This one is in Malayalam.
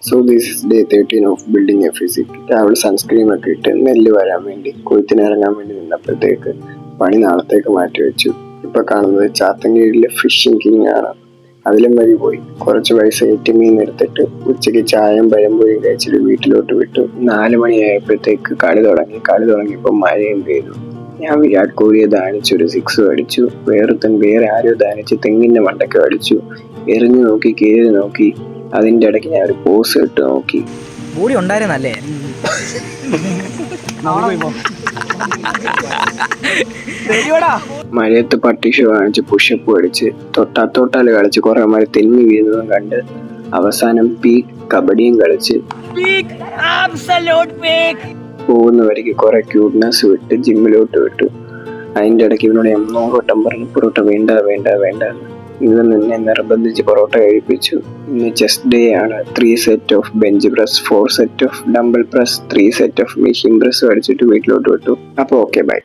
So this is day 13 of building A physique. രാവിലെ സൺസ്ക്രീൻ ഒക്കെ ഇട്ട് നെല്ല് വരാൻ വേണ്ടി കൊയ്ത്തിന് ഇറങ്ങാൻ വേണ്ടി നിന്നപ്പോഴത്തേക്ക് പണി നാളത്തേക്ക് മാറ്റി വെച്ചു. ഇപ്പൊ കാണുന്നത് ചാത്തൻകീഴിലെ ഫിഷിംഗ് കിങ് ആണ്. അതിലും വഴി പോയി കുറച്ച് പൈസ ATM ന്ന് എടുത്തിട്ട് ഉച്ചയ്ക്ക് ചായയും പഴംപൊരിയും കഴിച്ചിട്ട് വീട്ടിലോട്ട് വിട്ടു. 4 മണിയായപ്പോഴത്തേക്ക് കളി തുടങ്ങിയപ്പോൾ മഴയും പെയ്തു. ഞാൻ വിരാട് കോഹ്ലിയെ ദാനിച്ചൊരു 6 അടിച്ചു. വേറെ ആരോ ദാനിച്ച് തെങ്ങിന്റെ മണ്ടയ്ക്ക് അടിച്ചു. എറിഞ്ഞു നോക്കി, കീറി നോക്കി, അതിന്റെ ഇടയ്ക്ക് ഞാൻ ഒരു പോസ് ഇട്ട് നോക്കി. കൂടി ഉണ്ടായിരുന്നല്ലേ? മഴയത്ത് പട്ടിഷ കാണിച്ച് പുഷപ്പ് അടിച്ച് തൊട്ടാല് കളിച്ച് കുറെ മഴ തെന്നി വീഴുന്നതും കണ്ട് അവസാനം പീക്ക് കബഡിയും കളിച്ച് പോകുന്ന വഴിക്ക് കുറെ ക്യൂട്ട്നെസ് വിട്ട് ജിമ്മിലോട്ട് വിട്ടു. അതിന്റെ ഇടയ്ക്ക് ഇവനോട് 100 വട്ടം പറഞ്ഞു പൊറോട്ട വേണ്ട. ഇന്ന് നിന്നെ നിർബന്ധിച്ച് പൊറോട്ട കഴിപ്പിച്ചു. ഇന്ന് ചെസ്റ്റ് ഡേ ആണ്. 3 set of bench press, 4 set of dumbbell press, 3 set of machine press അടിച്ചിട്ട് വീട്ടിലോട്ട് വിട്ടു. അപ്പോൾ ഓക്കെ, ബൈ.